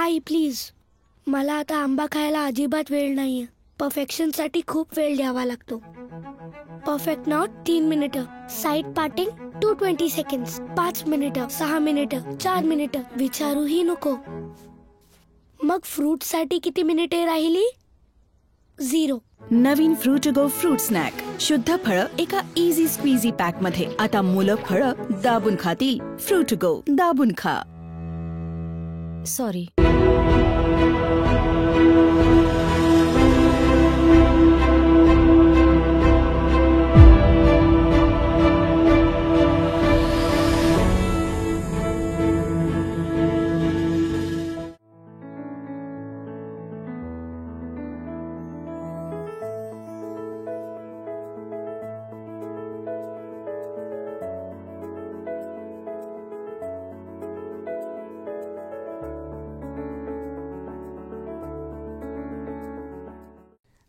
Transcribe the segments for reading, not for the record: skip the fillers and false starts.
आई please, मला आता आंबा खायला अजिबात वेळ नाहीये. परफेक्शनसाठी खूप वेळ द्यावा लागतो. परफेक्ट नॉट 3 मिनिटं, साईड पार्टिंग 220 सेकंड्स, 5 मिनिटं, 6 मिनिटं, 4 मिनिटं, विचारूही नको. मग फ्रूट साठी किती मिनिटे राहिली? 0. नवीन फ्रुटगो फ्रूट स्नॅक. शुद्ध फळं एका इझी स्क्वीझी पॅक मध्ये. आता मुलं फळं दाबून खातील. फ्रुटगो, दाबून खा. सॉरी.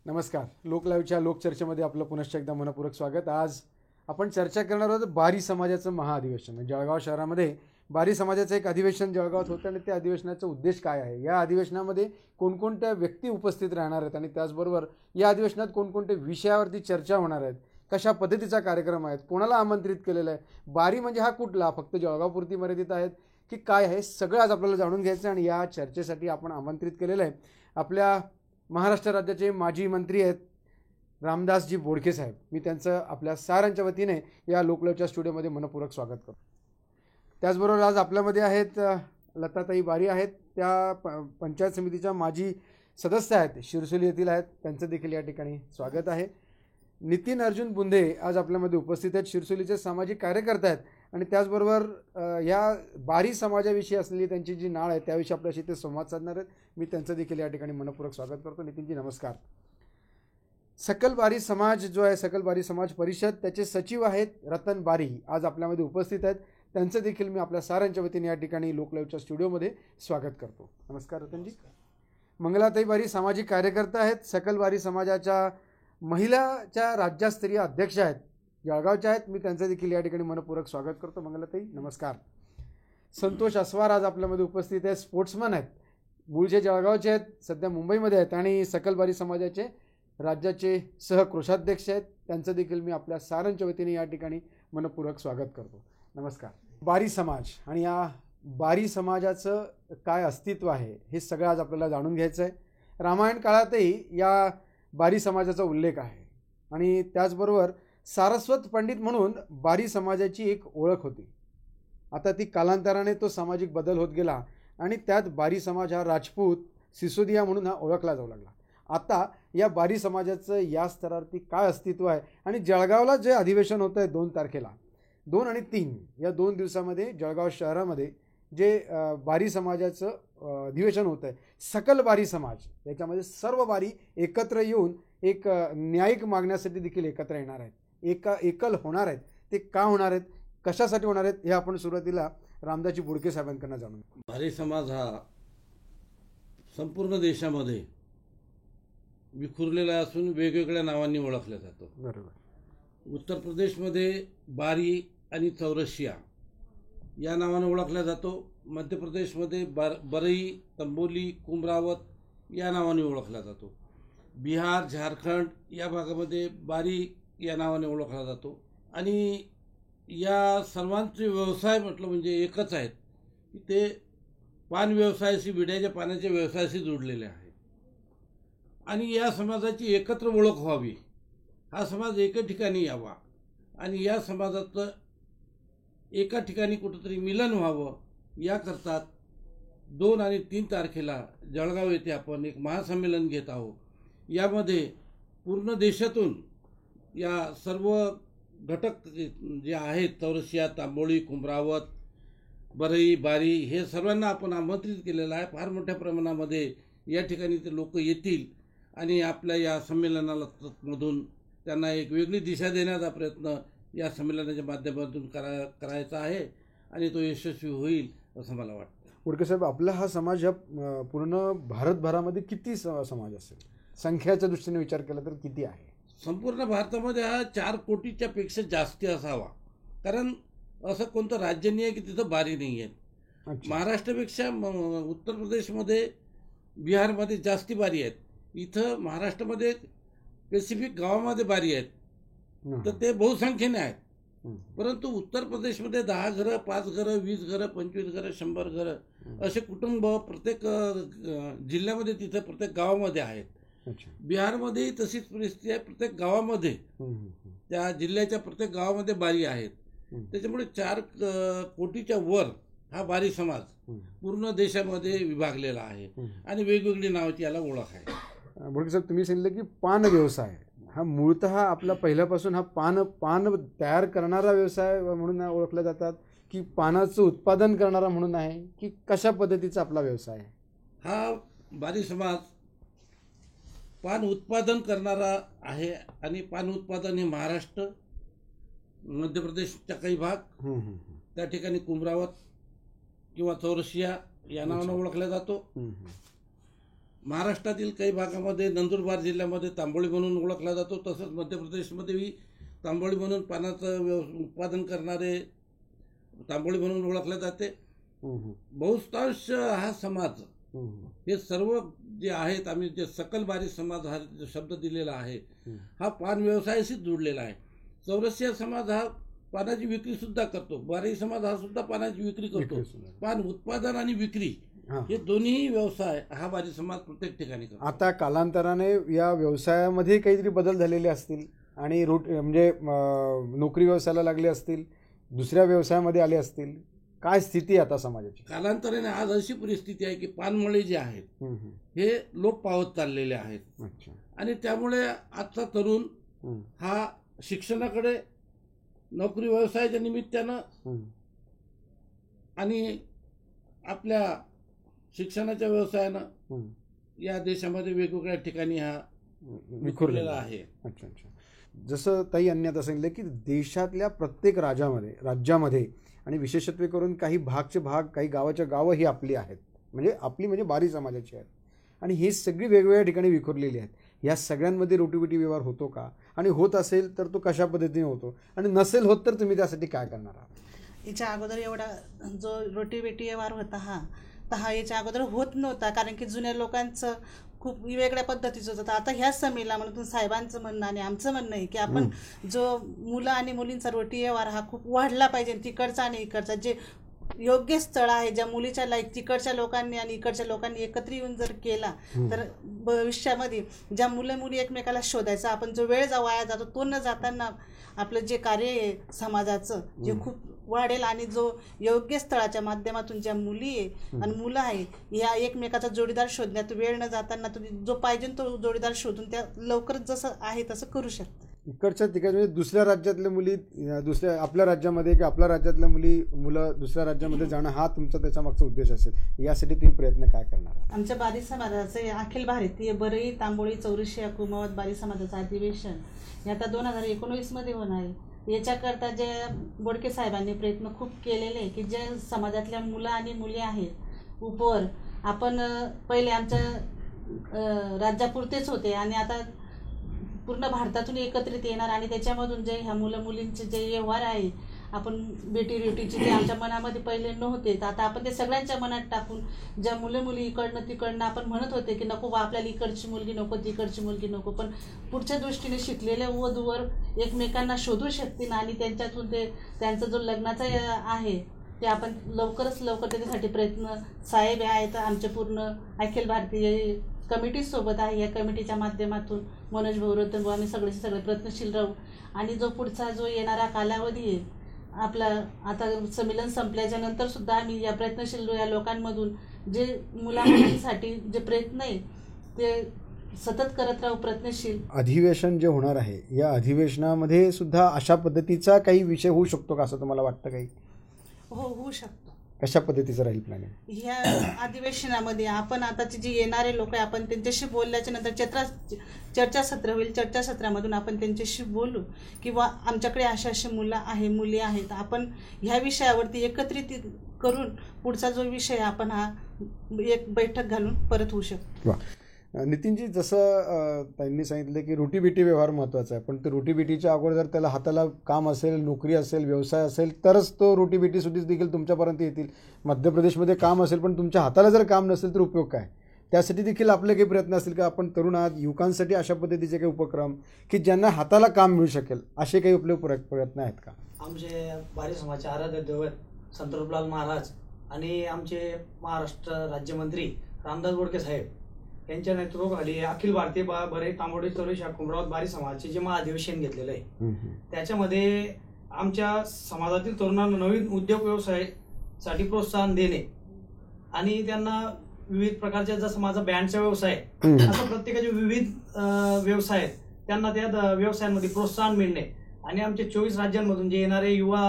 नमस्कार. लोकलाईव्हच्या लोकचर्चेमध्ये आपलं पुनश्च एकदा मनपूर्वक स्वागत. आज आपण चर्चा करणार आहोत बारी समाजाचं महाअधिवेशन. जळगाव शहरामध्ये बारी समाजाचं एक अधिवेशन जळगावात होतं आणि त्या अधिवेशनाचा उद्देश काय आहे, या अधिवेशनामध्ये कोणकोणत्या व्यक्ती उपस्थित राहणार आहेत आणि त्याचबरोबर या अधिवेशनात कोणकोणत्या विषयावरती चर्चा होणार आहेत, कशा पद्धतीचा कार्यक्रम आहेत, कोणाला आमंत्रित केलेलं आहे, बारी म्हणजे हा कुठला, फक्त जळगावपुरती मर्यादित आहेत की काय आहे, सगळं आज आपल्याला जाणून घ्यायचं. आणि या चर्चेसाठी आपण आमंत्रित केलेलं आहे आपल्या महाराष्ट्र राज्याचे माजी मंत्री आहेत रामदासजी बोडखे साहेब. मी त्यांचं आपल्या सारांच्या वतीने या लोकलाईव्हच्या स्टुडिओमध्ये मनपूर्वक स्वागत करतो. त्याचबरोबर आज आपल्यामध्ये आहेत लताताई बारी आहेत, त्या पंचायत समितीच्या माजी सदस्य आहेत, शिरसोली येथील आहेत, त्यांचं देखील या ठिकाणी स्वागत आहे. नितीन अर्जुन बुंधे आज आपल्यामध्ये उपस्थित आहेत, शिरसोलीचे सामाजिक कार्यकर्ते आहेत आणि त्याचबरोबर या बारी समाजाविषयी असलेली त्यांची जी नाळ आहे त्याविषयी आपल्याशी ते संवाद साधणार आहेत. मी त्यांचं देखील या ठिकाणी मनपूर्वक स्वागत करतो. नितीनजी नमस्कार. सकल बारी समाज जो आहे, सकल बारी समाज परिषद, त्याचे सचिव आहेत रतन बारी, आज आपल्यामध्ये उपस्थित आहेत. त्यांचं देखील मी आपल्या सारांच्या वतीने या ठिकाणी लोकलाईव्हच्या स्टुडिओमध्ये स्वागत करतो. नमस्कार रतनजी. मंगलाताई बारी सामाजिक कार्यकर्ता आहेत, सकल बारी समाजाच्या महिलाच्या राज्यस्तरीय अध्यक्ष आहेत, जळगावच्या आहेत. मी त्यांचं देखील या ठिकाणी मनपूर्वक स्वागत करतो. मंगलाताई नमस्कार. संतोष अस्वार आज आपल्यामध्ये उपस्थित आहेत, स्पोर्ट्समन आहेत, मूळचे जळगावचे आहेत, सध्या मुंबईमध्ये आहेत आणि सकल बारी समाजाचे राज्याचे सहकोषाध्यक्ष आहेत. त्यांचं देखील मी आपल्या सारांच्या वतीने या ठिकाणी मनपूर्वक स्वागत करतो. नमस्कार. बारी समाज आणि या बारी समाजाचं काय अस्तित्व आहे हे सगळं आज आपल्याला जाणून घ्यायचं आहे. रामायण काळातही या बारी समाजाचा उल्लेख आहे आणि त्याचबरोबर सारस्वत पंडित म्हणून बारी समाजाची एक ओळख होती. आता ती कालांतराने तो सामाजिक बदल होत गेला आणि त्यात बारी समाज हा राजपूत सिसोदिया म्हणून हा ओळखला जाऊ लागला. आता या बारी समाजाचं या स्तरावरती काय अस्तित्व आहे आणि जळगावला जे अधिवेशन होतं आहे 2 तारखेला, 2 आणि 3 या 2 दिवसामध्ये जळगाव शहरामध्ये जे बारी समाजाचं अधिवेशन होतं आहे, सकल बारी समाज, त्याच्यामध्ये सर्व बारी एकत्र येऊन एक न्यायिक मागण्यासाठी देखील एकत्र येणार आहेत, एकल होणार आहेत. ते का होणार आहेत, कशासाठी होणार आहेत, हे आपण सुरुवातीला रामदासजी बोडके साहेबांकडून जाणून. बारी समाज हा संपूर्ण देशामध्ये विखुरलेला असून वेगवेगळ्या नावांनी ओळखला जातो. बरोबर. उत्तर प्रदेशमध्ये बारी आणि चौरसिया या नावाने ओळखला जातो. मध्य प्रदेशमध्ये बरई, तंबोली, कुमरावत या नावाने ओळखला जातो. बिहार, झारखंड या भागामध्ये बारी या नावाने ओळखला जातो. आणि या सर्वांचे व्यवसाय म्हटलं म्हणजे एकच आहेत की ते पान व्यवसायाशी, विड्याच्या पाण्याच्या व्यवसायाशी जोडलेले आहेत. आणि या समाजाची एकत्र ओळख व्हावी, हा समाज एका ठिकाणी यावा आणि या समाजाचं एका ठिकाणी कुठंतरी मिलन व्हावं, याकरता 2 आणि 3 तारखेला जळगाव येथे आपण एक महासंमेलन घेत आहोत. यामध्ये पूर्ण देशातून या सर्व घटक जे आहेत, चौरसिया, तांबोळी, कुंभरावत, बरई, बारी, हे सर्वांना आपण आमंत्रित केलेलं आहे. फार मोठ्या प्रमाणामध्ये या ठिकाणी ते लोक येतील आणि आपल्या या संमेलनाला मधून त्यांना एक वेगळी दिशा देण्याचा प्रयत्न या संमेलनाच्या माध्यमातून करायचा आहे आणि तो यशस्वी होईल असं मला वाटतं. बोडके साहेब, आपला हा समाज या पूर्ण भारतभरामध्ये किती समाज असेल, संख्याच्या दृष्टीने विचार केला तर किती आहे? संपूर्ण भारतामध्ये हा 4 कोटीच्या पेक्षा जास्ती असावा, कारण असं कोणतं राज्य नाही आहे की तिथं बारी नाही आहेत. अच्छा. महाराष्ट्रापेक्षा उत्तर प्रदेशमध्ये, बिहारमध्ये जास्ती बारी आहेत. इथं महाराष्ट्रामध्ये स्पेसिफिक गावामध्ये बारी आहेत, तर ते बहुसंख्येने आहेत. परंतु उत्तर प्रदेशमध्ये 10 घरं, 5 घरं, 20 घरं, 25 घरं, 100 घरं असे कुटुंब प्रत्येक जिल्ह्यामध्ये, तिथं प्रत्येक गावामध्ये आहेत. अच्छा. बिहारमध्येही तशीच परिस्थिती आहे. प्रत्येक गावामध्ये, त्या जिल्ह्याच्या प्रत्येक गावामध्ये बारी आहेत. त्याच्यामुळे 4 कोटीच्या वर हा बारी समाज पूर्ण देशामध्ये विभागलेला आहे आणि वेगवेगळी नावाची याला ओळख आहे. बोडके साहेब, तुम्ही सांगितलं की पान व्यवसाय हा मूळतः आपला पहिल्यापासून हा पान तयार करणारा व्यवसाय म्हणून ओळखला जातात, की पानाचं उत्पादन करणारा म्हणून आहे, की कशा पद्धतीचा आपला व्यवसाय आहे? हा बारी समाज पान उत्पादन करणारा आहे आणि पान उत्पादन हे महाराष्ट्र, मध्य प्रदेशचा काही भाग, त्या ठिकाणी कुमरावत किंवा चौरसिया या नावानं ओळखला जातो. महाराष्ट्रातील काही भागामध्ये, नंदुरबार जिल्ह्यामध्ये तांबोळी म्हणून ओळखला जातो. तसंच मध्य प्रदेशमध्येही तांबोळी म्हणून पानाचं उत्पादन करणारे तांबोळी म्हणून ओळखले जाते. बहुतांश हा समाज, हे सर्व जे आहेत, आम्ही जे सकल बारी समाज हा शब्द दिलेला आहे, हा पान व्यवसायाशीच जोडलेला आहे. चौरसिया समाज हा पानाची विक्री सुद्धा करतो. बारी समाज हा सुद्धा पानाची विक्री करतो. पान उत्पादन आणि विक्री हे दोन्ही व्यवसाय हा बारी समाज प्रत्येक ठिकाणी करतो. आता कालांतराने या व्यवसायामध्ये काहीतरी बदल झालेले असतील आणि म्हणजे नोकरी व्यवसायाला लागले असतील, दुसऱ्या व्यवसायामध्ये आले असतील. काय स्थिती आहे आता समाजाची? कालांतराने आज अशी परिस्थिती आहे की पानमळे जे आहेत हे लोप पावत चाललेले आहेत. आणि त्यामुळे आजचा तरुण हा शिक्षणाकडे, नोकरी व्यवसायाच्या निमित्तानं आणि आपल्या शिक्षणाच्या व्यवसायानं या देशामध्ये वेगवेगळ्या ठिकाणी हा विखुरलेला आहे. अच्छा अच्छा. जसं ताई यांनी आता सांगितलं की देशातल्या प्रत्येक राज्यामध्ये आणि विशेषत्वे करून काही भागचे भाग, काही गावाच्या गावं ही आपली आहेत, म्हणजे बारी समाजाची आहेत, आणि ही सगळी वेगवेगळ्या ठिकाणी विखुरलेली आहेत. या सगळ्यांमध्ये रोटीबेटी व्यवहार होतो का? आणि होत असेल तर तो कशा पद्धतीने होतो? आणि नसेल होत तर तुम्ही त्यासाठी काय करणार आहात? याच्या अगोदर एवढा जो रोटीबेटी व्यवहार होता हा याच्या अगोदर होत नव्हता, कारण की जुन्या लोकांचं खूप वेगळ्या पद्धतीचं होतं. आता ह्याच संमेलनामधून साहेबांचं म्हणणं आणि आमचं म्हणणं आहे की आपण जो मुलं आणि मुलींचा रोटी व्यवहार हा खूप वाढला पाहिजे. तिकडचा आणि इकडचा जे योग्य स्थळ आहे, ज्या मुलीच्या लायक तिकडच्या लोकांनी आणि इकडच्या लोकांनी एकत्र येऊन जर केला तर भविष्यामध्ये ज्या मुलं मुली एकमेकाला शोधायचा आपण जो वेळ वाया जातो तो न जाताना आपलं जे कार्य आहे समाजाचं जे खूप वाढेल. आणि जो योग्य स्थळाच्या माध्यमातून ज्या मुली आहे आणि मुलं आहे या एकमेकाचा जोडीदार शोधण्यात वेळ न जाताना तुम्ही जो पाहिजे तो जोडीदार शोधून त्या लवकरच जसं आहे तसं करू शकता. इकडच्या तिकडच्या म्हणजे दुसऱ्या राज्यातल्या मुली दुसऱ्या आपल्या राज्यामध्ये, की आपल्या राज्यातल्या मुलं दुसऱ्या राज्यामध्ये जाणं हा तुमचा त्याच्या मागचा उद्देश असेल. यासाठी तुम्ही प्रयत्न काय करणार? आमच्या बारी समाजाचे अखिल भारतीय बरई, तांबोळी, चौरसिया, कुमावत बारी समाजाचं अधिवेशन हे आता 2019 मध्ये होणार आहे. याच्याकरता जे बोडके साहेबांनी प्रयत्न खूप केलेले की जे समाजातल्या मुलं आणि मुली आहेत उपवर आपण पहिले आमच्या राज्यापुरतेच होते आणि आता पूर्ण भारतातून एकत्रित येणार आणि त्याच्यामधून जे ह्या मुलं मुलींचे जे व्यवहार आहे आपण बेटी रोटीचे जे आमच्या मनामध्ये पहिले नव्हते तर आता आपण ते सगळ्यांच्या मनात टाकून ज्या मुलं मुली इकडनं तिकडनं आपण म्हणत होते की नको बा आपल्याला इकडची मुलगी नको तिकडची मुलगी नको, पण पुढच्या दृष्टीने शिकलेल्या वधूवर एकमेकांना शोधू शकतील आणि त्यांच्यातून ते त्यांचा जो लग्नाचा आहे ते आपण लवकरच लवकर त्याच्यासाठी प्रयत्न साहेब आहेत आमचे पूर्ण अखिल भारतीय कमिटीसोबत आहे. या कमिटीच्या माध्यमातून मनोज भाऊ रतन आम्ही सगळे प्रयत्नशील राहू आणि जो पुढचा जो येणारा कालावधी आहे आपला आता संमेलन संपल्याच्या नंतर सुद्धा आम्ही या प्रयत्नशील या लोकांमधून जे मुलांसाठी जे प्रयत्न आहे ते सतत करत राहू प्रयत्नशील. अधिवेशन जे होणार आहे या अधिवेशनामध्ये सुद्धा अशा पद्धतीचा काही विषय होऊ शकतो का असं तुम्हाला वाटतं? काही होऊ शकतो. कशा पद्धतीचं राहील प्लॅनिंग? ह्या अधिवेशनामध्ये आपण आताचे जे येणारे लोक आहे आपण त्यांच्याशी बोलल्याच्या नंतर चर्चासत्र होईल. चर्चासत्रामधून आपण त्यांच्याशी बोलू किंवा आमच्याकडे अशी मुलं आहे मुली आहेत आपण ह्या विषयावरती एकत्रित करून पुढचा जो विषय आपण हा एक बैठक घालून परत होऊ शकतो. नितीनजी, जसं त्यांनी सांगितलं की रोटीबिटी व्यवहार महत्त्वाचा आहे, पण ते रोटीबिटीच्या अगोदर जर त्याला हाताला काम असेल, नोकरी असेल, व्यवसाय असेल, तरच तो रोटीबिटी सुद्धा देखील तुमच्यापर्यंत येतील. मध्य प्रदेशमध्ये काम असेल पण तुमच्या हाताला जर काम नसेल तर उपयोग काय? त्यासाठी देखील आपले काही प्रयत्न असतील का? आपण तरुण आहात, युवकांसाठी अशा पद्धतीचे काही उपक्रम की ज्यांना हाताला काम मिळू शकेल असे काही आपले प्रयत्न आहेत का? आमचे बारी समाजचे आराध्य दैवत संत रूपलाल महाराज आणि आमचे महाराष्ट्र राज्यमंत्री रामदास बोडके साहेब यांच्या नेतृत्वाखाली अखिल भारतीय बरे तांबोळी चौरसिया कुमरावत बारी समाजाचे जे महाधिवेशन घेतलेलं आहे, त्याच्यामध्ये आमच्या समाजातील तरुणांना नवीन उद्योग व्यवसायासाठी प्रोत्साहन देणे आणि त्यांना विविध प्रकारच्या, जसं माझा बँडचा व्यवसाय असं प्रत्येकाचे विविध व्यवसाय आहेत, त्यांना त्या व्यवसायांमध्ये प्रोत्साहन मिळणे आणि आमच्या 24 राज्यांमधून जे येणारे युवा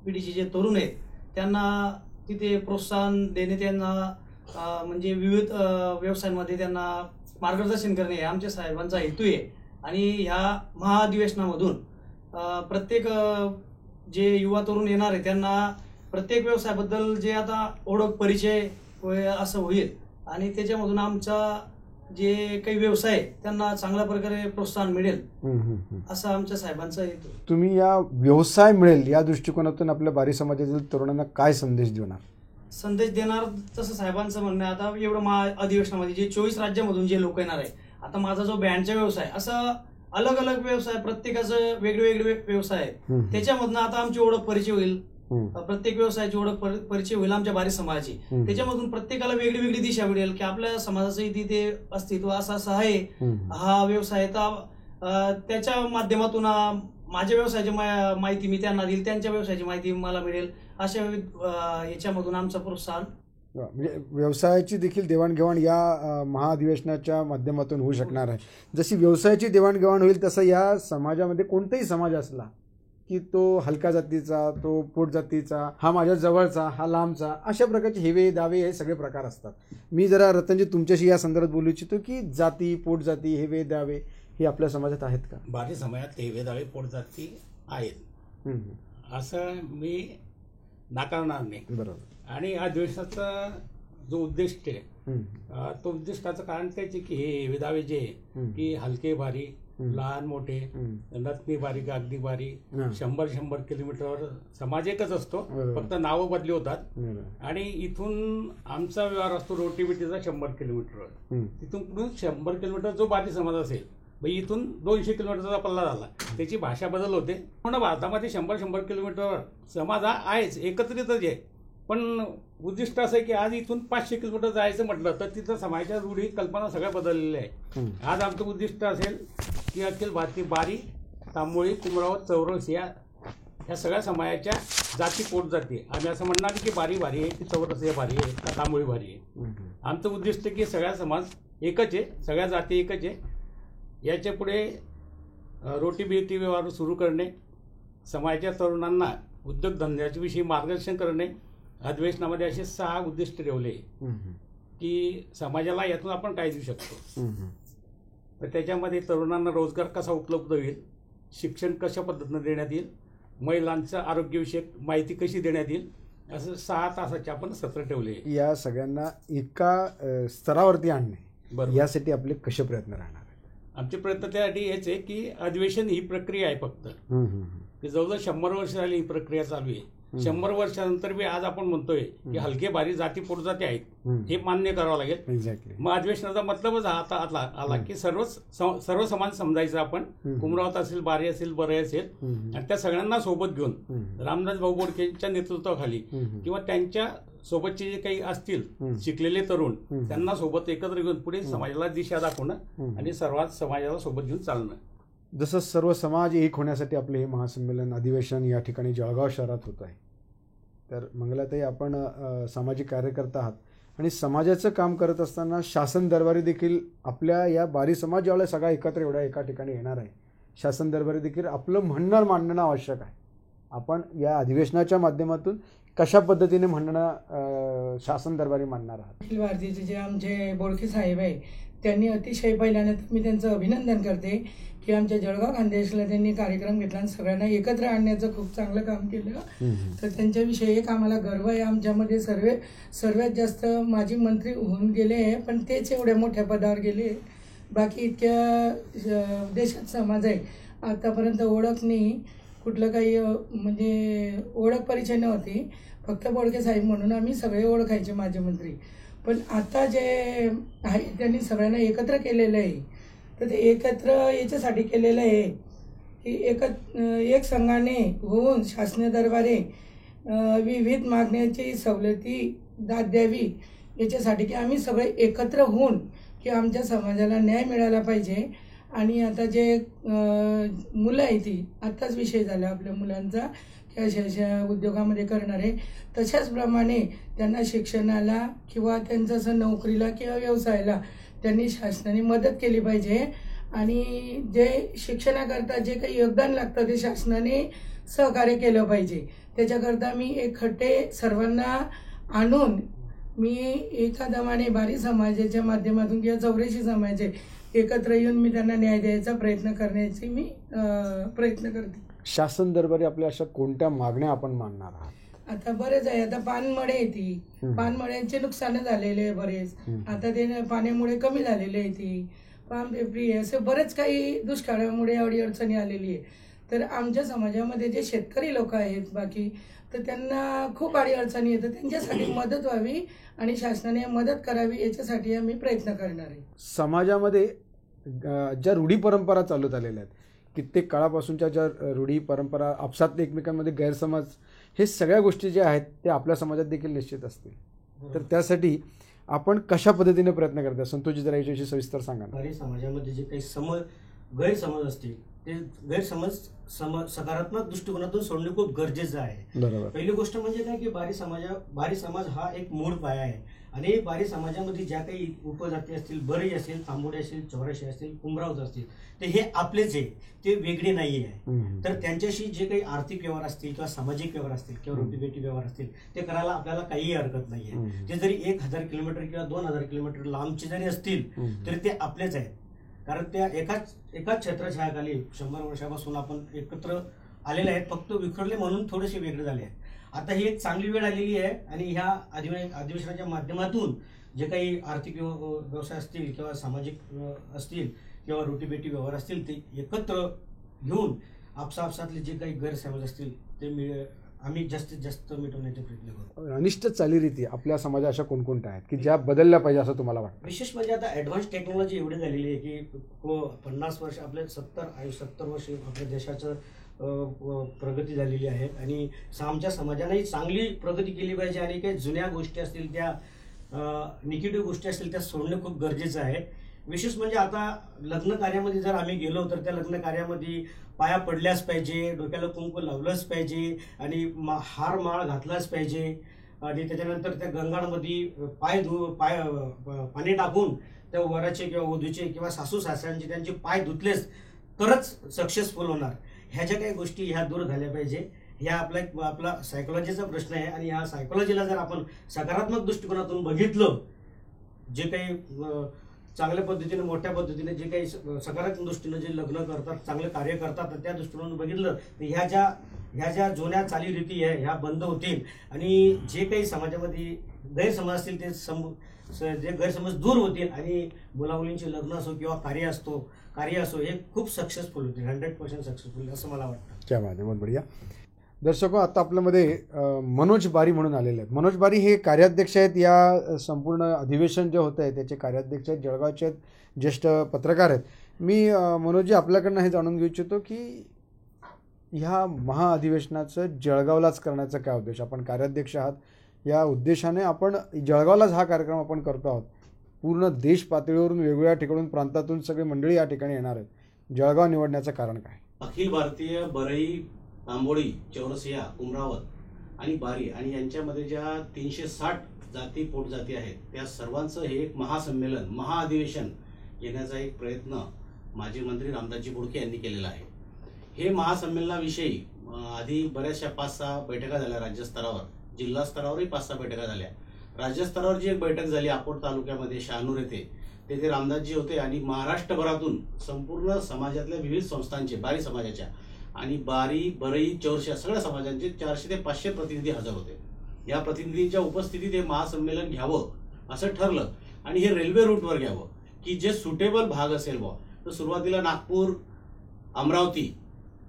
पिढीचे जे तरुण आहेत त्यांना तिथे प्रोत्साहन देणे, त्यांना म्हणजे विविध व्यवसायांमध्ये त्यांना मार्गदर्शन करणे हे आमच्या साहेबांचा हेतू आहे. आणि ह्या महाधिवेशनामधून प्रत्येक जे युवा तरुण येणार आहे त्यांना प्रत्येक व्यवसायाबद्दल जे आता ओळख परिचय असं होईल आणि त्याच्यामधून आमचा जे काही व्यवसाय आहे त्यांना चांगल्या प्रकारे प्रोत्साहन मिळेल असं आमच्या साहेबांचा हेतू. तुम्ही या व्यवसाय मिळेल या दृष्टिकोनातून आपल्या बारी समाजातील तरुणांना काय संदेश देणार? संदेश देणार तसं साहेबांचं म्हणणं आहे, आता एवढं अधिवेशनामध्ये जे 24 राज्यामधून जे लोक येणार आहे, आता माझा जो बँडचा व्यवसाय असं अलग अलग व्यवसाय, प्रत्येकाचं वेगवेगळे व्यवसाय आहे, त्याच्यामधून आता आमची ओळख परिचय होईल, प्रत्येक व्यवसायाची ओळख परिचय होईल आमच्या बारी समाजाची. त्याच्यामधून प्रत्येकाला वेगळी वेगळी दिशा मिळेल की आपल्या समाजाचं तिथे अस्तित्व असं आहे, हा व्यवसाय, तर त्याच्या माध्यमातून माझ्या व्यवसायाची माहिती मी त्यांना देईल, त्यांच्या व्यवसायाची माहिती मला मिळेल, अशा याच्यामधून आमचं प्रोत्साहन. म्हणजे व्यवसायाची देखील देवाणघेवाण या महाअधिवेशनाच्या माध्यमातून होऊ शकणार आहे. जशी व्यवसायाची देवाणघेवाण होईल तसं या समाजामध्ये कोणताही समाज असला की तो हलका जातीचा, तो पोट जातीचा, हा माझ्या जवळचा, हा लांबचा, अशा प्रकारचे हेवे दावे हे सगळे प्रकार असतात. मी जरा रतनजी तुमच्याशी या संदर्भात बोलू इच्छितो की जाती, पोट जाती, हेवे दावे हे आपल्या समाजात आहेत का? बारी समाजात हेवे दावे, पोट जाती आहेत असं मी नाकारणार नाही. बरोबर. आणि या अधिवेशनाचा जो उद्दिष्ट आहे तो उद्दिष्टाचं कारण त्याच की हे हेवे दावे जे की हलके भारी, लहान मोठे, नथनी बारी, गागदी बारी, 100 किलोमीटरवर समाज एकच असतो, फक्त नावं बदली होतात. आणि इथून आमचा व्यवहार असतो रोटीबिटीचा 100 किलोमीटरवर. तिथून पुढून 100 किलोमीटर जो बारी समाज असेल, इथून 200 किलोमीटरचा पल्ला झाला, त्याची भाषा बदल होते. पूर्ण भारतामध्ये 100 किलोमीटरवर समाज हा आहेच, एकत्रितच आहे. पण उद्दिष्ट असं आहे की आज इथून 500 किलोमीटर जायचं म्हटलं तर तिथं समाजाच्या रूढी कल्पना सगळ्या बदललेल्या आहे. आज आमचं उद्दिष्ट असेल की अखिल भारतीय बारी, तांबोळी, कुमरावत, चौरसिया ह्या सगळ्या समाजाच्या जाती, पोट जाती, आम्ही असं म्हणणार की बारी भारी आहे की चौरसिया भारी आहे का तांबोळी भारी आहे. आमचं उद्दिष्ट की सगळ्या समाज एकच आहे, सगळ्या जाती एकच आहे. याच्या पुढे रोटीबिटी व्यवहार सुरू करणे, समाजाच्या तरुणांना उद्योगधंद्याच्या विषयी मार्गदर्शन करणे, अधिवेशनामध्ये असे 6 उद्दिष्ट ठेवले की समाजाला यातून आपण काय देऊ शकतो. तर त्याच्यामध्ये तरुणांना रोजगार कसा उपलब्ध होईल, शिक्षण कशा पद्धतीनं देण्यात येईल, महिलांचं आरोग्यविषयक माहिती कशी देण्यात येईल, असं 6 तासाचे आपण सत्र ठेवले. या सगळ्यांना एका स्तरावरती आणणे, यासाठी आपले कसे प्रयत्न राहणार? आमचे प्रयत्न त्यासाठी हेच आहे की अधिवेशन ही प्रक्रिया आहे फक्त, की जवळजवळ 100 वर्ष झाली ही प्रक्रिया चालू आहे. 100 वर्षानंतर बी आज आपण म्हणतोय की हलके भारी जाती, पोट जाती आहेत, हे मान्य करावं लागेल. एक्झॅक्टली. मग अधिवेशनाचा मतलबच आता आला की सर्व समाज समजायचं आपण. कुमरावत असेल, बारी असेल, बरे असेल, आणि त्या सगळ्यांना सोबत घेऊन रामदास भाऊ बोडकेंच्या नेतृत्वाखाली किंवा त्यांच्या सोबतचे जे काही असतील शिकलेले तरुण, त्यांना सोबत एकत्र घेऊन पुढे समाजाला दिशा दाखवणं आणि सर्वात समाजाला सोबत घेऊन चालणं. जसं सर्व समाज एक होण्यासाठी आपले हे महासंमेलन, अधिवेशन या ठिकाणी जळगाव शहरात होत आहे. तर मंगलाताई, आपण सामाजिक कार्यकर्ता आहात आणि समाजाचं काम करत असताना शासन दरबारी देखील आपल्या या बारी समाज ज्यावेळेला सगळा एकत्र एवढ्या एका ठिकाणी येणार आहे, शासन दरबारी देखील आपलं म्हणणं मांडणं आवश्यक आहे. आपण या अधिवेशनाच्या माध्यमातून कशा पद्धतीने म्हणणं शासन दरबारी मांडणार आहात? अखिल भारतीयचे जे आमचे बोडके साहेब आहे त्यांनी अतिशय पहिल्याने मी त्यांचं अभिनंदन करते की आमच्या जळगाव खानदेशला त्यांनी कार्यक्रम घेतला आणि सगळ्यांना एकत्र आणण्याचं खूप चांगलं काम केलं. तर त्यांच्याविषयी एक आम्हाला गर्व आहे. आमच्यामध्ये सर्वात जास्त माजी मंत्री होऊन गेले, पण तेच एवढ्या मोठ्या पदावर गेले. बाकी इतक्या देशात समाज आहे, आतापर्यंत ओळख नाही, कुठलं काही म्हणजे ओळख परिचय नव्हती. फक्त बोडके साहेब म्हणून आम्ही सगळे ओळखायचे माजी मंत्री. पण आता जे आहे त्यांनी सगळ्यांना एकत्र केलेलं आहे. तर ते एकत्र याच्यासाठी केलेलं आहे की एक संघाने होऊन शासन दरबारे विविध मागण्याची सवलती दाद द्यावी, याच्यासाठी की आम्ही सगळे एकत्र होऊन की आमच्या समाजाला न्याय मिळाला पाहिजे. आणि आता जे मुलं आहे ती आत्ताच विषय झाला आपल्या मुलांचा की अशा उद्योगामध्ये करणारे, तशाचप्रमाणे त्यांना शिक्षणाला किंवा त्यांचं असं नोकरीला किंवा व्यवसायाला त्यांनी शासनाने मदत केली पाहिजे. आणि जे शिक्षणाकरता जे काही योगदान लागतं ते शासनाने सहकार्य केलं पाहिजे. त्याच्याकरता मी एक खट्टे सर्वांना आणून मी एका दमाने बारी समाजाच्या माध्यमातून किंवा 84 समाजाचे एकत्र येऊन मी त्यांना न्याय द्यायचा प्रयत्न करण्याची मी प्रयत्न करते. शासन दरबारी आपल्या अशा कोणत्या मागण्या आपण मांडणार आहात? आता बरेच आहे. आता पानमळे येते, पानमळ्यांचे नुकसान झालेले आहे बरेच. आता ते पाण्यामुळे कमी झालेले आहे ती पान पेपरी असे बरेच काही दुष्काळामुळे एवढी अडचणी आलेली आहे. तर आमच्या समाजामध्ये जे शेतकरी लोक आहेत बाकी, तर त्यांना खूप अडचणी येतात. त्यांच्यासाठी मदत व्हावी आणि शासनाने मदत करावी याच्यासाठी आम्ही प्रयत्न करणार आहे. समाजामध्ये ज्या रूढी परंपरा चालत आलेल्या आहेत, कित्येक काळापासूनच्या ज्या रूढी परंपरा, आपसात एकमेकांमध्ये गैरसमज, हे सगळ्या गोष्टी ज्या आहेत त्या आपल्या समाजात देखील निश्चित असतील. तर त्यासाठी आपण कशा पद्धतीने प्रयत्न करता, संतोषजी जरा याच्याविषयी सविस्तर सांगा. बारी समाजामध्ये जे काही गैरसमज असतील ते गैरसमज सकारात्मक दृष्टिकोनातून सोडणे खूप गरजेचं आहे. बरोबर. पहिली गोष्ट म्हणजे काय की बारी समाज हा एक मूळ पाया आहे. आणि बारी समाजामध्ये ज्या काही उपजाती असतील, बरई असेल, तांबोडी असेल, चौराशी असतील, कुंभरावत असतील, ते हे आपलेच आहे, ते वेगळे नाही आहे. तर त्यांच्याशी जे काही आर्थिक व्यवहार असतील किंवा सामाजिक व्यवहार असतील किंवा रोटीबेटी व्यवहार असतील ते करायला आपल्याला काहीही हरकत नाही आहे. ते जरी 1000 किलोमीटर किंवा 2000 किलोमीटर लांबचे जरी असतील तरी ते आपलेच आहेत. कारण त्या एकाच छत्रछायाखाली 100 वर्षापासून आपण एकत्र आलेले आहेत, फक्त विखरले म्हणून थोडेसे वेगळे झाले आहेत. आता ही एक चांगली वेळ आलेली आहे आणि ह्या अधिवेशनाच्या माध्यमातून जे काही आर्थिक व्यवसाय असतील किंवा सामाजिक असतील किंवा रोटीबेटी व्यवहार असतील ते एकत्र घेऊन आपसातले जे काही गैरसमज असतील ते आम्ही जास्तीत जास्त मिटवण्याचे प्रयत्न करू. अनिष्ट चालीरीती आपल्या समाजात अशा कोणकोणत्या आहेत की ज्या बदलल्या पाहिजे असं तुम्हाला वाटतं? विशेष म्हणजे आता ॲडव्हान्स टेक्नॉलॉजी एवढी झालेली आहे की 50 वर्ष आपल्या 70 वर्ष आपल्या देशाचं प्रगती झालेली आहे. आणि आमच्या समाजानेही चांगली प्रगती केली पाहिजे. आणि काही जुन्या गोष्टी असतील त्या निगेटिव्ह गोष्टी असतील त्या सोडणं खूप गरजेचं आहे. विशेष म्हणजे आता लग्न कार्यामध्ये जर आम्ही गेलो तर त्या लग्न कार्यामध्ये पाया पडल्याच पाहिजे, डोक्याला कुंकू लावलंच पाहिजे आणि हार माळ घातलाच पाहिजे. आणि त्याच्यानंतर त्या गंगामध्ये पाणी टाकून त्या वराचे किंवा वधूचे किंवा सासू सासऱ्यांचे त्यांचे पाय धुतलेच तरच सक्सेसफुल होणार. ह्या ज्या काही गोष्टी ह्या दूर झाल्या पाहिजे. ह्या आपला सायकोलॉजीचा प्रश्न आहे. आणि ह्या सायकोलॉजीला जर आपण सकारात्मक दृष्टिकोनातून बघितलं, जे काही चांगल्या पद्धतीने मोठ्या पद्धतीने जे काही सकारात्मक दृष्टीने जे लग्न करतात, चांगले कार्य करतात, तर त्या दृष्टिकोनातून बघितलं तर ह्या ज्या जुन्या चालीरीती आहे ह्या बंद होतील. आणि जे काही समाजामध्ये गैरसमज असतील ते गैरसमज दूर होतील. आणि मुलामुलींचे लग्न असो किंवा कार्य असो हे खूप सक्सेसफुल होतील, 100% सक्सेसफुल असं मला वाटतं. क्या बात आहे, बहुत बढिया. दर्शको, आता आपल्यामध्ये मनोज बारी म्हणून आलेले आहेत. मनोज बारी हे कार्याध्यक्ष आहेत. या संपूर्ण अधिवेशन जे होतं आहे त्याचे कार्याध्यक्ष आहेत, जळगावचे आहेत, ज्येष्ठ पत्रकार आहेत. मी मनोजजी आपल्याकडनं हे जाणून घेऊ इच्छितो की ह्या महाअधिवेशनाचं जळगावलाच करण्याचा काय उद्देश? आपण कार्याध्यक्ष आहात, या उद्देशाने आपण जळगावलाच हा कार्यक्रम आपण करतो आहोत. पूर्ण देश पातळीवरून वेगवेगळ्या ठिकाणून प्रांतातून सगळे मंडळी या ठिकाणी येणार आहेत. जळगाव निवडण्याचं कारण काय? अखिल भारतीय बरई, तांबोळी, चौरसिया, कुमरावत आणि बारी आणि यांच्यामध्ये ज्या 360 जाती पोटजाती आहेत त्या सर्वांचं हे एक महासंमेलन, महाअधिवेशन घेण्याचा एक प्रयत्न माजी मंत्री रामदासजी बोडके यांनी केलेला आहे. हे महासंमेलनाविषयी आधी बऱ्याचशा 5-6 बैठका झाल्या राज्यस्तरावर, जिल्हा स्तरावरही 5-6 बैठका झाल्या. राज्यस्तरावर जी एक बैठक झाली अकोट तालुक्यामध्ये शहानूर येथे, तेथे रामदासजी होते आणि महाराष्ट्रभरातून संपूर्ण समाजातल्या विविध संस्थांचे, बारी समाजाच्या आणि बारी, बरई, चौरशिया सगळ्या समाजांचे 400 ते 500 प्रतिनिधी हजर होते. या प्रतिनिधींच्या उपस्थितीत हे महासंमेलन घ्यावं असं ठरलं आणि हे रेल्वे रूटवर घ्यावं की जे सुटेबल भाग असेल बुवा. तर सुरुवातीला नागपूर, अमरावती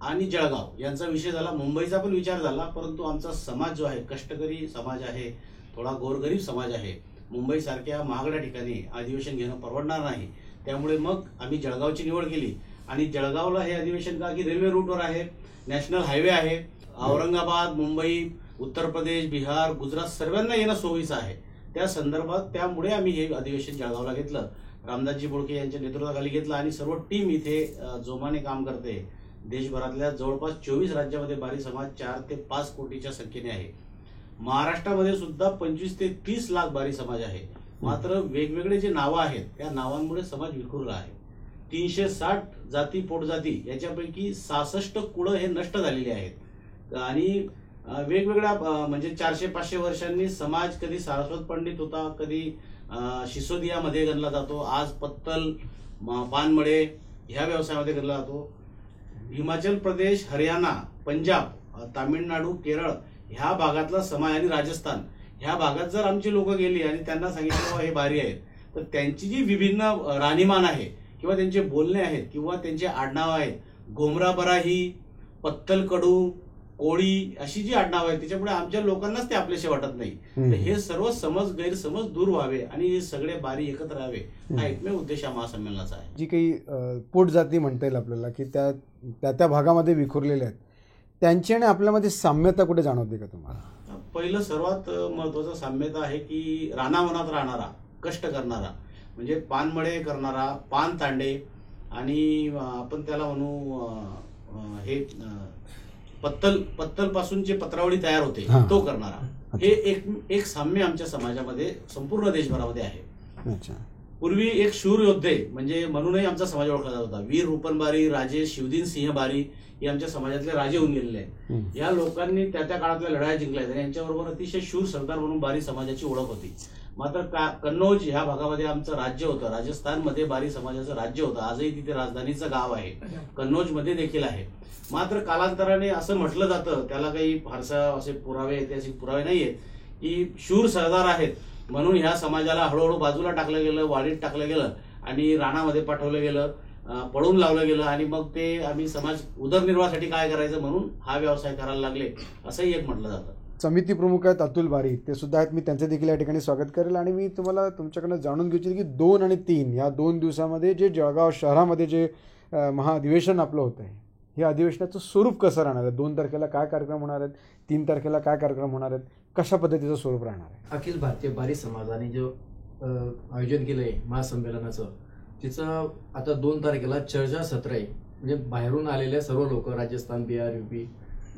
आणि जळगाव यांचा विषय झाला. मुंबईचा पण विचार झाला, परंतु आमचा समाज जो आहे, कष्टकरी समाज आहे, थोडा गोरगरीब समाज आहे, मुंबईसारख्या महागड्या ठिकाणी अधिवेशन घेणं परवडणार नाही. त्यामुळे मग आम्ही जळगावची निवड केली आणि जळगावला हे अधिवेशन का की रेल्वे रूटवर आहे, नॅशनल हायवे आहे, औरंगाबाद, मुंबई, उत्तर प्रदेश, बिहार, गुजरात सर्वांना येणं सोयीचं आहे. त्या संदर्भात त्यामुळे आम्ही हे अधिवेशन जळगावला घेतलं. रामदासजी बोडके यांच्या नेतृत्वाखाली घेतलं आणि सर्व टीम इथे जोमाने काम करते. देशभरातल्या जवळपास 24 राज्यामध्ये बारी समाज 4 ते 5 कोटीच्या संख्येने आहे. महाराष्ट्रामध्ये सुद्धा 25 ते 30 लाख बारी समाज आहे. मात्र वेगवेगळे जे नावं आहेत त्या नावांमुळे समाज विखुरला आहे. 360 जाती पोटजाती याच्यापैकी 66 कुळं हे नष्ट झालेले आहेत आणि वेगवेगळ्या म्हणजे 400-500 वर्षांनी समाज कधी सारस्वत पंडित होता, कधी सिसोदियामध्ये गणला जातो, आज पत्तल, पानमळे ह्या व्यवसायामध्ये गणला जातो. हिमाचल प्रदेश, हरियाणा, पंजाब, तामिळनाडू, केरळ ह्या भागातला समाज आणि राजस्थान ह्या भागात जर आमची लोक गेली आणि त्यांना सांगितलं हे बारी आहेत, तर त्यांची जी विभिन्न राहणीमान आहे किंवा त्यांचे बोलणे आहेत किंवा त्यांचे आडनाव आहेत, गोमरा बराही, पत्तल कडू, कोळी अशी जी आडनाव आहेत त्याच्यामुळे आमच्या लोकांनाच ते आपल्याशी वाटत नाही. तर हे सर्व गैरसमज दूर व्हावे आणि हे सगळे बारी एकत्र राहावे हा एकमेव उद्देश या महासंमेलनाचा आहे. जी काही पोटजाती म्हणता येईल आपल्याला की त्या भागामध्ये विखुरलेल्या आहेत, त्यांची आणि आपल्यामध्ये साम्यता कुठे जाणवते का तुम्हाला? पहिलं सर्वात महत्वाचं साम्यता आहे की रानावनात राहणारा, कष्ट करणारा, म्हणजे पानमळे करणारा, पान तांडे आणि आपण त्याला म्हणू हे पत्तल पासून जे पत्रावळी तयार होते तो करणारा, हे एक साम्य आमच्या समाजामध्ये संपूर्ण देशभरामध्ये आहे. पूर्वी एक शूर योद्धे म्हणजे म्हणूनही आमचा समाज ओळखला जात होता. वीर रूपन बारी, राजे शिवदिन सिंह बारी हे आमच्या समाजातले राजे होऊन गेलेले आहेत. या लोकांनी त्या काळातल्या लढाया जिंकल्या आणि यांच्याबरोबर अतिशय शूर सरदार म्हणून बारी समाजाची ओळख होती. मात्र कन्नौज ह्या भागामध्ये आमचं राज्य होतं, राजस्थानमध्ये बारी समाजाचं राज्य होतं. आजही तिथे राजधानीचं गाव आहे, कन्नौज मध्ये देखील आहे. मात्र कालांतराने असं म्हटलं जातं, त्याला काही फारसा असे पुरावे, ऐतिहासिक पुरावे नाहीयेत, की शूर सरदार आहेत म्हणून ह्या समाजाला हळूहळू बाजूला टाकलं गेलं, वाडीत टाकलं गेलं आणि राणामध्ये पाठवलं गेलं, पळून लावलं गेलं आणि मग ते आम्ही समाज उदरनिर्वाहासाठी काय करायचं म्हणून हा व्यवसाय करायला लागले असंही एक म्हटलं जातं. समिती प्रमुख आहेत अतुल बारी, ते सुद्धा आहेत. मी त्यांचं देखील या ठिकाणी स्वागत करेल आणि मी तुम्हाला तुमच्याकडनं जाणून घ्यायची की 2 आणि 3 या 2 दिवसामध्ये जे जळगाव शहरामध्ये जे महाअधिवेशन आपलं होत आहे, हे अधिवेशनाचं स्वरूप कसं राहणार आहे? 2 तारखेला काय कार्यक्रम होणार आहेत, 3 तारखेला काय कार्यक्रम होणार आहेत, कशा पद्धतीचं स्वरूप राहणार आहे? अखिल भारतीय बारी समाजाने जो आयोजन केलं आहे महासंमेलनाचं, तिचं आता 2 तारखेला चर्चा सत्र आहे. म्हणजे बाहेरून आलेल्या सर्व लोक, राजस्थान, बिहार, UP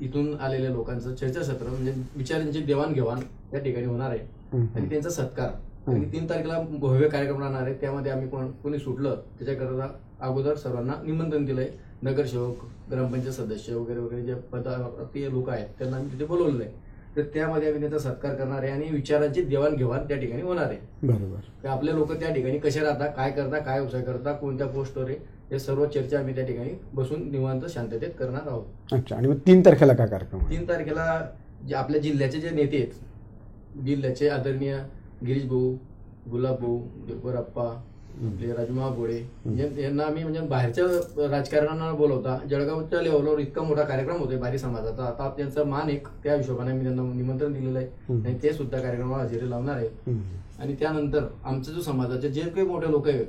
इथून आलेल्या लोकांचं चर्चासत्र म्हणजे विचारांची देवाणघेवाण त्या ठिकाणी होणार आहे आणि त्यांचा सत्कार. आणि 3 तारखेला भव्य कार्यक्रम राहणार आहे. त्यामध्ये आम्ही कोणी सुटलं त्याच्याकरता अगोदर सर्वांना निमंत्रण दिलंय. नगरसेवक, ग्रामपंचायत सदस्य वगैरे वगैरे जे पदाधिकारी लोक आहेत त्यांना आम्ही तिथे बोलवलेलं आहे. तर त्यामध्ये आम्ही त्यांचा सत्कार करणार आहे आणि विचारांची देवाणघेवाण त्या ठिकाणी होणार आहे. बरोबर. आपले लोक त्या ठिकाणी कसे राहतात, काय करता, काय व्यवसाय करता, कोणत्या पोस्टवर आहे, हे सर्व चर्चा आम्ही त्या ठिकाणी बसून निवांत शांततेत करणार आहोत. अच्छा. आणि मग 3 तारखेला काय कार्यक्रम? 3 तारखेला जे आपल्या जिल्ह्याचे जे नेते आहेत, जिल्ह्याचे आदरणीय गिरीश भाऊ, गुलाब भाऊ, देवकरप्पा, आपले राजमा गोळे यांना आम्ही म्हणजे बाहेरच्या राजकारणाला बोलवता जळगावच्या लेवलवर इतका मोठा कार्यक्रम होतोय बारी समाजाचा. आता त्यांचा मान एक त्या हिशोबाने मी त्यांना निमंत्रण दिलेलं आहे आणि ते सुद्धा कार्यक्रमाला हजेरी लावणार आहे. आणि त्यानंतर आमचा जो समाजाचे जे काही मोठे लोक आहेत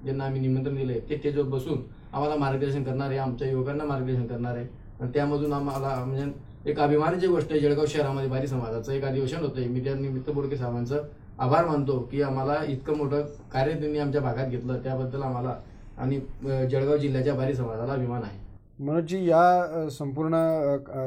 ज्यांना आम्ही निमंत्रण दिलंय ते जो बसून आम्हाला मार्गदर्शन करणार आहे, आमच्या युवकांना मार्गदर्शन करणार आहे. आणि त्यामधून आम्हाला म्हणजे एक अभिमानाची गोष्ट आहे, जळगाव शहरामध्ये बारी समाजाचं एक अधिवेशन होतंय. मी त्या निमित्त बोडके साहेबांचं आभार मानतो की आम्हाला इतकं मोठं कार्य त्यांनी आमच्या भागात घेतलं, त्याबद्दल आम्हाला आणि जळगाव जिल्ह्याच्या बारी समाजाला अभिमान आहे. मनोजजी, या संपूर्ण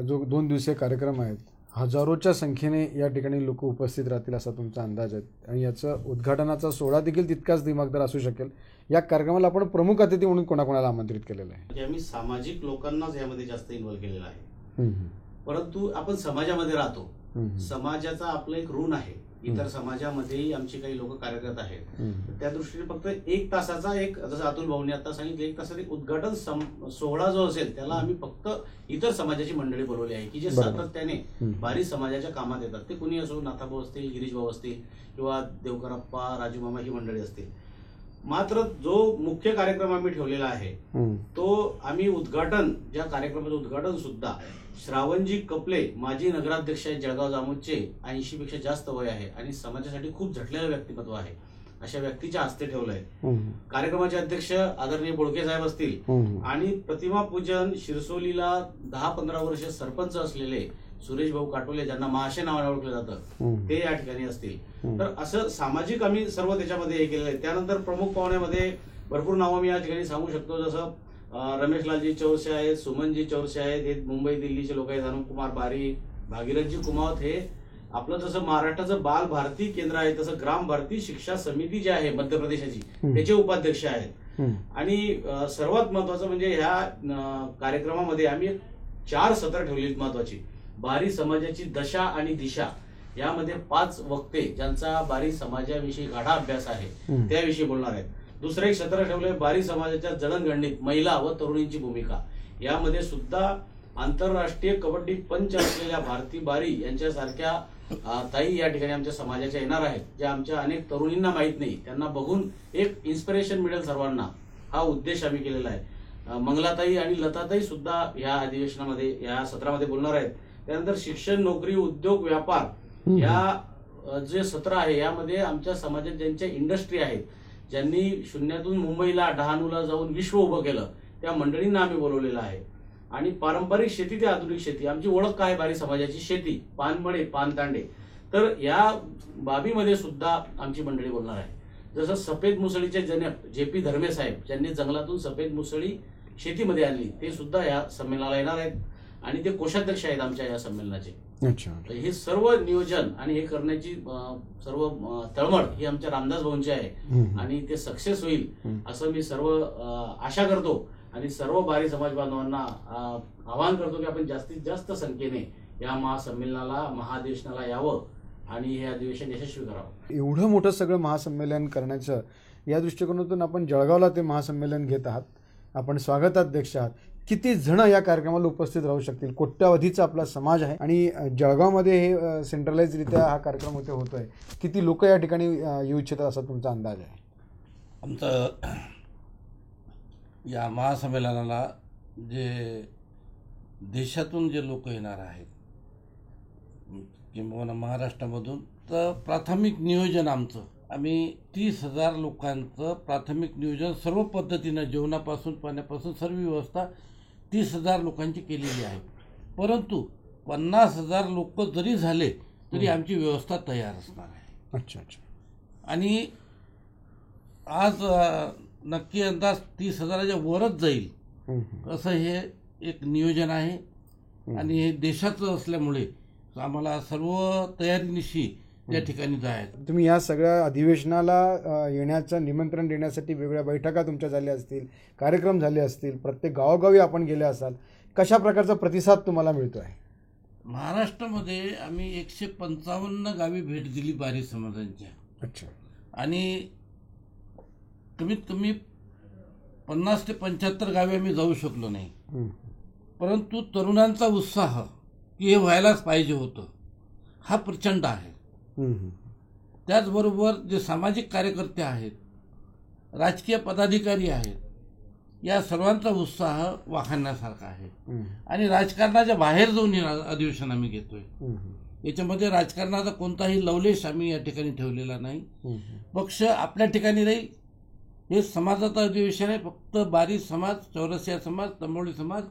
जो 2 दिवसीय कार्यक्रम आहेत, हजारोच्या संख्येने या ठिकाणी लोक उपस्थित राहतील असा तुमचा अंदाज आहे आणि याचं उद्घाटनाचा सोहळा देखील तितकाच दिमागदार असू शकेल. या कार्यक्रमाला आपण प्रमुख अतिथी म्हणून कोणाकोणाला आमंत्रित केलेलं आहे? म्हणजे आम्ही सामाजिक लोकांनाच यामध्ये जास्त इन्व्हॉल्व केलेलं आहे. परंतु आपण समाजामध्ये राहतो समाजाचा आपलं एक ऋण आहे. इतर समाजामध्येही आमची काही लोक कार्यरत आहेत. त्या दृष्टीने फक्त 1 तासाचा एक, जसं अतुल भाऊंनी आता सांगितलं, 1 तासाचा एक उद्घाटन सोहळा जो असेल त्याला आम्ही फक्त इतर समाजाची मंडळी बोलवली आहे की जे सातत्याने बारी समाजाच्या कामात येतात. ते कुणी असो, नाथाभाऊ असतील, गिरीश भाऊ असतील किंवा देवकरप्पा, राजू मामा ही मंडळी असतील. मात्र जो मुख्य कार्यक्रम आम्ही ठेवलेला आहे तो आम्ही उद्घाटन, ज्या कार्यक्रमाचं उद्घाटन सुद्धा श्रावणजी कपले, माजी नगराध्यक्ष आहेत जळगाव जामोदचे, 80 पेक्षा जास्त वय आहे आणि समाजासाठी खूप झटलेलं व्यक्तिमत्व आहे, अशा व्यक्तीच्या हस्ते ठेवलंय. कार्यक्रमाचे अध्यक्ष आदरणीय बोडके साहेब असतील आणि प्रतिमा पूजन शिरसोलीला 10-15 वर्ष सरपंच असलेले सुरेश भाऊ काटोले, ज्यांना महाशय नावाने ओळखलं जातं, ते या ठिकाणी असतील. तर असं सामाजिक आम्ही सर्व त्याच्यामध्ये हे केलेलं आहे. त्यानंतर प्रमुख पाहुण्यामध्ये भरपूर नावं मी या ठिकाणी सांगू शकतो, जसं रमेशलालजी चौरसे आहेत, सुमनजी चौरसे आहेत, हे मुंबई दिल्लीचे लोक आहेत, अनुपकुमार बारी, भागीरथजी कुमावत, हे आपलं जसं महाराष्ट्राचं बाल भारती केंद्र आहे तसं ग्राम भारती शिक्षा समिती जी आहे मध्य प्रदेशाची, त्याचे उपाध्यक्ष आहेत. आणि सर्वात महत्वाचं म्हणजे ह्या कार्यक्रमामध्ये आम्ही 4 सत्र ठेवली महत्वाची. बारी समाजाची दशा आणि दिशा यामध्ये 5 वक्ते ज्यांचा बारी समाजाविषयी गाढा अभ्यास आहे त्याविषयी बोलणार आहेत. दुसरं एक सत्र ठेवलंय बारी समाजाच्या जडणघडणीत महिला व तरुणींची भूमिका. यामध्ये सुद्धा आंतरराष्ट्रीय कबड्डी पंच असलेल्या भारती बारी यांच्यासारख्या ताई या ठिकाणी आमच्या समाजाच्या येणार आहेत, ज्या आमच्या अनेक तरुणींना माहीत नाही, त्यांना बघून एक इन्स्पिरेशन मिळेल सर्वांना, हा उद्देश आम्ही केलेला आहे. मंगलाताई आणि लताताई सुद्धा या अधिवेशनामध्ये, या सत्रामध्ये बोलणार आहेत. त्यानंतर शिक्षण, नोकरी, उद्योग, व्यापार या जे सत्र आहे यामध्ये आमच्या समाजात ज्यांच्या इंडस्ट्री आहेत, ज्यांनी शून्यातून मुंबईला डहाणूला जाऊन विश्व उभं केलं, त्या मंडळींना आम्ही बोलवलेलं आहे. आणि पारंपरिक शेती ते आधुनिक शेती, आमची ओळख काय बारी समाजाची, शेती, पानमळे, पानतांडे, तर या बाबीमध्ये सुद्धा आमची मंडळी बोलणार आहे. जसं सफेद मुसळीचे जनक JP धर्मे साहेब, ज्यांनी जंगलातून सफेद मुसळी शेतीमध्ये आणली, ते सुद्धा या संमेलनाला येणार आहेत आणि ते कोषाध्यक्ष आहेत आमच्या या संमेलनाचे. हे सर्व नियोजन आणि हे करण्याची सर्व तळमळ ही आमच्या रामदास भाऊंची आहे आणि ते सक्सेस होईल असं मी सर्व आशा करतो. आणि सर्व बारी समाज बांधवांना आवाहन करतो की आपण जास्तीत जास्त संख्येने या महासंमेलनाला, महाअधिवेशनाला यावं आणि हे अधिवेशन यशस्वी करावं. एवढं मोठं सगळं महासंमेलन करण्याचं या दृष्टिकोनातून आपण जळगावला ते महासंमेलन घेत आहात, आपण स्वागताध्यक्ष आहात. किती जण या कार्यक्रमाला उपस्थित राहू शकतील? कोट्यावधीचा आपला समाज आहे आणि जळगावमध्ये हे सेंट्रलाइजरित्या हा कार्यक्रम होतोय. किती लोक या ठिकाणी येऊ इच्छितात असा तुमचा अंदाज आहे? आमचं या महासंमेलनाला जे देशातून जे लोक येणार आहेत किंवा महाराष्ट्रामधून, तर प्राथमिक नियोजन आमचं, आम्ही 30,000 लोकांचं प्राथमिक नियोजन सर्व पद्धतीनं, जेवणापासून पाण्यापासून सर्व व्यवस्था 30,000 लोकांची केलेली आहे. परंतु 50,000 लोक जरी झाले तरी आमची व्यवस्था तयार असणार आहे. अच्छा. आणि आज नक्की अंदाज 30,000च्या वरच जाईल असं हे एक नियोजन आहे. आणि हे देशाचं असल्यामुळे आम्हाला सर्व तयारीनिशी या ठिकाणी जायचं. तुम्ही या सगळ्या अधिवेशनाला येण्याचं निमंत्रण देण्यासाठी वेगवेगळ्या बैठका तुमच्या झाल्या असतील, कार्यक्रम झाले असतील, प्रत्येक गावोगावी आपण गेले असाल, कशा प्रकारचा प्रतिसाद तुम्हाला मिळतो आहे? महाराष्ट्रामध्ये आम्ही 155 गावी भेट दिली बारी समाजांच्या. अच्छा. आणि कमीत कमी 50 ते 75 गावी आम्ही जाऊ शकलो नाही. परंतु तरुणांचा उत्साह की हे व्हायलाच पाहिजे होतं हा प्रचंड आहे. त्याचबरोबर जे सामाजिक कार्यकर्ते आहेत, राजकीय पदाधिकारी आहेत, या सर्वांचा उत्साह वाखाणण्यासारखा आहे. आणि राजकारणाच्या बाहेर जाऊन अधिवेशन आम्ही घेतोय. याच्यामध्ये राजकारणाचा कोणताही लवलेश आम्ही या ठिकाणी ठेवलेला नाही. पक्ष आपल्या ठिकाणी राहील. हे समाजाचं अधिवेशन आहे. फक्त बारी समाज, चौरसिया समाज, तंबोळी समाज,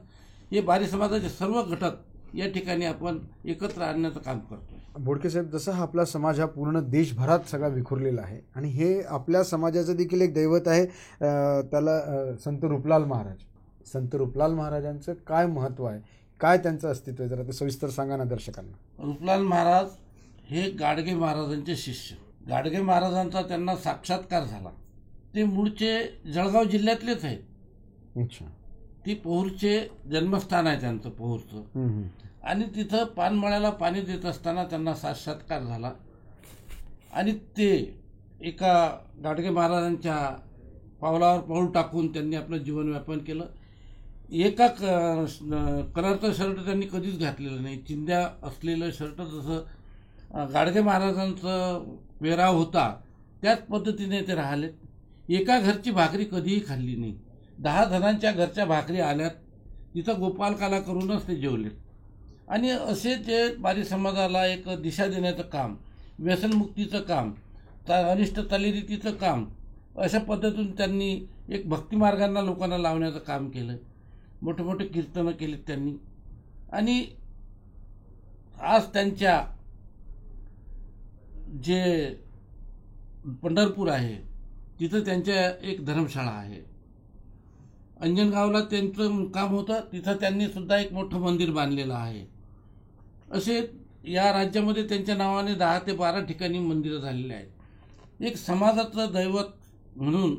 हे बारी समाजाचे सर्व घटक या ठिकाणी आपण एकत्र आणण्याचं काम करतोय. बोडके साहेब, जसा हा आपला समाज हा पूर्ण देशभरात सगळा विखुरलेला आहे आणि हे आपल्या समाजाचं देखील एक दैवत आहे, त्याला संत रूपलाल महाराज. संत रूपलाल महाराजांचं काय महत्त्व आहे, काय त्यांचं अस्तित्व आहे, जरा ते सविस्तर सांगा ना दर्शकांना. रूपलाल महाराज हे गाडगे महाराजांचे शिष्य. गाडगे महाराजांचा त्यांना साक्षात्कार झाला. ते मूळचे जळगाव जिल्ह्यातलेच आहेत. अच्छा. ती पोहरचे जन्मस्थान आहे त्यांचं पोहरचं. आणि तिथं पानमळ्याला पाणी देत असताना त्यांना साक्षात्कार झाला आणि ते एका गाडगे महाराजांच्या पावलावर पाऊल टाकून त्यांनी आपलं जीवन व्यापन केलं. एका कलरचं शर्ट त्यांनी कधीच घातलेलं नाही. चिंध्या असलेलं शर्ट जसं गाडगे महाराजांचं पेहराव होता त्याच पद्धतीने ते राहिलेत. एका घरची भाकरी कधीही खाल्ली नाही. 10 जणांच्या घरच्या भाकरी आल्यात, तिथं गोपालकाला करूनच ते जेवलेत. आणि असे ते बारी समाजाला एक दिशा देण्याचं काम, व्यसनमुक्तीचं काम, अनिष्ट चालीरीतीचं काम, अशा पद्धतीने त्यांनी एक भक्तिमार्गांना लोकांना लावण्याचं काम केलं. मोठे मोठे कीर्तनं केलीत त्यांनी. आणि आज त्यांच्या जे पंढरपूर आहे तिथं त्यांच्या एक धर्मशाळा आहे. अंजनगावला त्यांचं मुक्काम होतं, तिथं त्यांनी सुद्धा एक मोठं मंदिर बांधलेलं आहे. असे या राज्यामध्ये त्यांच्या नावाने 10 ते 12 ठिकाणी मंदिरं झालेली आहेत. एक समाजाचं दैवत म्हणून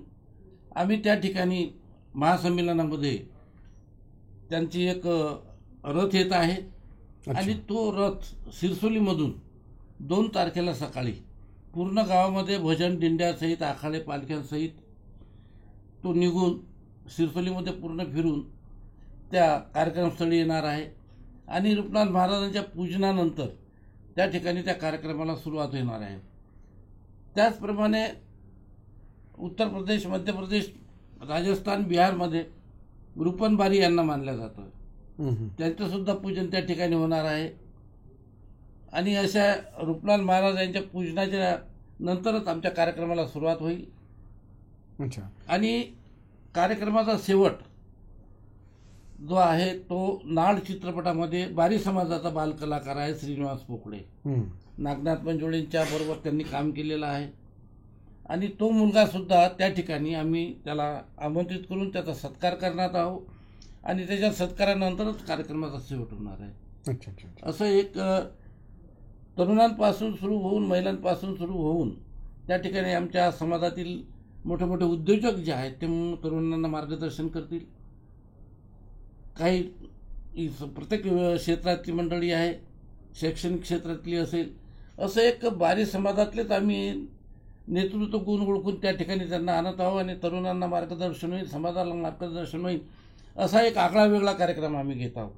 आम्ही त्या ठिकाणी महासंमेलनामध्ये त्यांची एक रथ येत आहे. आणि तो रथ सिरसोलीमधून 2 तारखेला सकाळी पूर्ण गावामध्ये भजन दिंड्यासहित आखाडे पालख्यांसहित तो निघून सिरसोलीमध्ये पूर्ण फिरून त्या कार्यक्रमस्थळी येणार आहे. आणि रूपलाल महाराजांच्या पूजनानंतर त्या ठिकाणी त्या कार्यक्रमाला सुरुवात होणार आहे. त्याचप्रमाणे उत्तर प्रदेश, मध्य प्रदेश, राजस्थान, बिहारमध्ये रूपनबारी यांना मानलं जातं. त्यांचंसुद्धा पूजन त्या ठिकाणी होणार आहे. आणि अशा रूपलाल महाराज यांच्या पूजनाच्या नंतरच आमच्या कार्यक्रमाला सुरुवात होईल. आणि कार्यक्रमाचा शेवट जो आहे तो नाळ चित्रपटामध्ये बारी समाजाचा बालकलाकार आहे श्रीनिवास पोकळे. नागनाथ मंजुळेंच्या बरोबर त्यांनी काम केलेलं आहे. आणि तो मुलगा सुद्धा त्या ठिकाणी आम्ही त्याला आमंत्रित करून त्याचा सत्कार करणार आहोत. आणि त्याच्या सत्कारानंतरच कार्यक्रमाचा शेवट होणार आहे. असं एक तरुणांपासून सुरू होऊन, महिलांपासून सुरू होऊन त्या ठिकाणी आमच्या समाजातील मोठे मोठे उद्योजक जे आहेत ते तरुणांना मार्गदर्शन करतील. काही प्रत्येक क्षेत्रातली मंडळी आहे, शैक्षणिक क्षेत्रातली असेल, असं एक बारी समाजातलेच आम्ही नेतृत्व गुण ओळखून त्या ठिकाणी त्यांना आणत आहोत. आणि तरुणांना मार्गदर्शन होईल, समाजाला मार्गदर्शन होईल, असा एक आगळा वेगळा कार्यक्रम आम्ही घेत आहोत.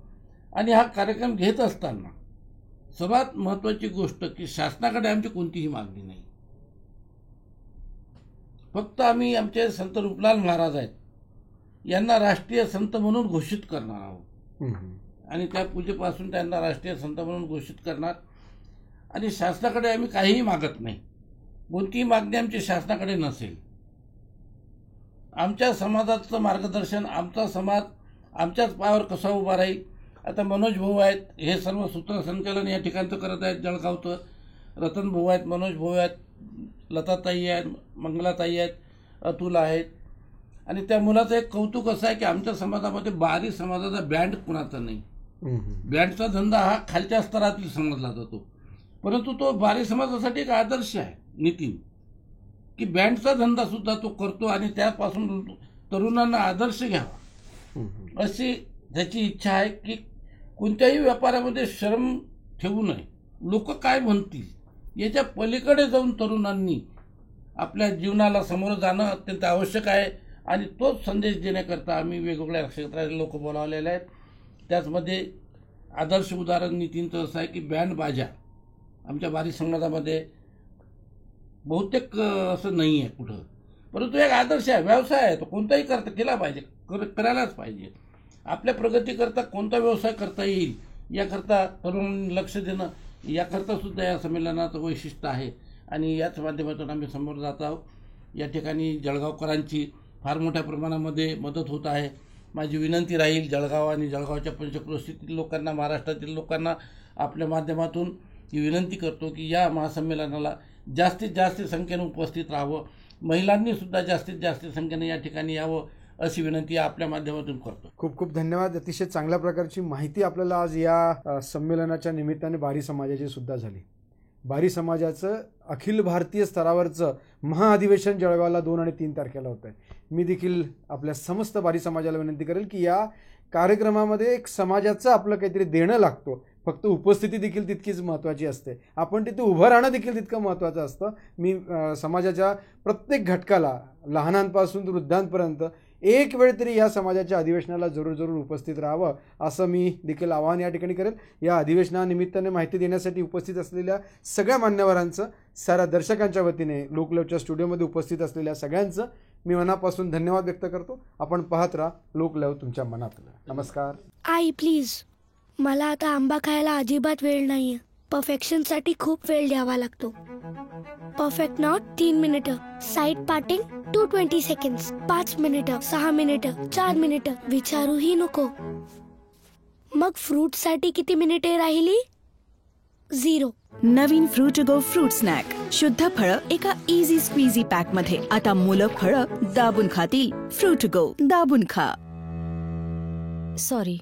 आणि हा कार्यक्रम घेत असताना सर्वात महत्त्वाची गोष्ट की शासनाकडे आमची कोणतीही मागणी नाही. फक्त आम्ही आमचे संत रूपलाल महाराज आहेत यांना राष्ट्रीय संत म्हणून घोषित करणार आहोत. आणि त्या पूजेपासून त्यांना राष्ट्रीय संत म्हणून घोषित करणार. आणि शासनाकडे आम्ही काहीही मागत नाही. कोणतीही मागणी आमची शासनाकडे नसेल. आमच्या समाजाचं मार्गदर्शन, आमचा समाज आमच्याच पायावर कसा उभा राहील. आता मनोज भाऊ आहेत, हे सर्व सूत्रसंचालन या ठिकाणचं करत आहेत जळगावचं. रतन भाऊ आहेत, मनोज भाऊ आहेत, लताताई आहेत, मंगलाताई आहेत, अतुल आहेत. आणि त्या मुलाचं एक कौतुक असं आहे की आमच्या समाजामध्ये बारी समाजाचा बँड कुणाचा नाही. बँडचा धंदा हा खालच्या स्तरातील समजला जातो. परंतु तो बारी समाजासाठी एक आदर्श आहे नितीन, की बँडचा धंदा सुद्धा तो करतो आणि त्यापासून तरुणांना आदर्श घ्यावा अशी त्याची इच्छा आहे. की कोणत्याही व्यापारामध्ये शरम ठेवू नये. लोक काय म्हणतील याच्या पलीकडे जाऊन तरुणांनी आपल्या जीवनाला समोर जाणं अत्यंत आवश्यक आहे. आणि तोच संदेश देण्याकरता आम्ही वेगवेगळ्या क्षेत्रातील लोक बोलावलेले आहेत. त्याचमध्ये आदर्श उदाहरण नितीनचं असं आहे की बँड बाजा आमच्या बारी समाजामध्ये बहुतेक असं नाही आहे कुठं. परंतु एक आदर्श आहे, व्यवसाय आहे, तो कोणताही केला पाहिजे, करायलाच पाहिजे. आपल्या प्रगतीकरता कोणता व्यवसाय करता येईल याकरता तरुणांनी लक्ष देणं याकरता सुद्धा या संमेलनाचं वैशिष्ट्य आहे. आणि याच माध्यमातून आम्ही समोर जात आहोत. या ठिकाणी जळगावकरांची फार मोठ्या प्रमाणामध्ये मदत होत आहे. माझी विनंती राहील जळगाव आणि जळगावच्या पंचक्रोशीतील लोकांना, महाराष्ट्रातील लोकांना आपल्या माध्यमातून ही विनंती करतो की या महासंमेलनाला जास्तीत जास्त संख्येने उपस्थित राहावं. महिलांनी सुद्धा जास्तीत जास्त संख्येने या ठिकाणी यावं अशी विनंती आपल्या माध्यमातून करतो. खूप खूप धन्यवाद. अतिशय चांगल्या प्रकारची माहिती आपल्याला आज या संमेलनाच्या निमित्ताने बारी समाजाची सुद्धा झाली. बारी समाजाचं अखिल भारतीय स्तरावरचं महाअधिवेशन जळगावला 2 आणि 3 तारखेला होत आहे. मी देखील आपल्या समस्त बारी समाजाला विनंती करेल की या कार्यक्रमामध्ये एक समाजाचं आपलं काहीतरी देणं लागतो. फक्त उपस्थिती देखील तितकीच महत्त्वाची असते. आपण तिथे उभं राहणं देखील तितकं महत्त्वाचं असतं. मी समाजाच्या प्रत्येक घटकाला लहानांपासून वृद्धांपर्यंत एक वेळ तरी या समाजाच्या अधिवेशनाला जरूर उपस्थित राहावं असं मी देखील आवाहन या ठिकाणी करेल. या अधिवेशनानिमित्ताने माहिती देण्यासाठी उपस्थित असलेल्या सगळ्या मान्यवरांचं, साऱ्या दर्शकांच्या वतीने लोकलवच्या स्टुडिओमध्ये उपस्थित असलेल्या सगळ्यांचं मी मनापासून धन्यवाद व्यक्त करतो. आपण पाहत राहा लोकलव तुमच्या मनातलं. नमस्कार. आई प्लीज, मला आता आंबा खायला अजिबात वेळ नाहीये. परफेक्शनसाठी खूप वेळ द्यावा लागतो. परफेक्ट नॉट 3 मिनिटं, साईड पार्टिंग 220 सेकंड्स, 5 मिनिटं, 6 मिनिटं, 4 मिनिटं, विचारूही नको. मग फ्रूट साठी किती मिनिटे राहिली? 0. नवीन फ्रूट गो फ्रूट स्नॅक. शुद्ध फळं एका इझी स्क्वीझी पॅक मध्ये. आता मुलं फळं दाबून खातील. फ्रूट गो, दाबून खा. सॉरी,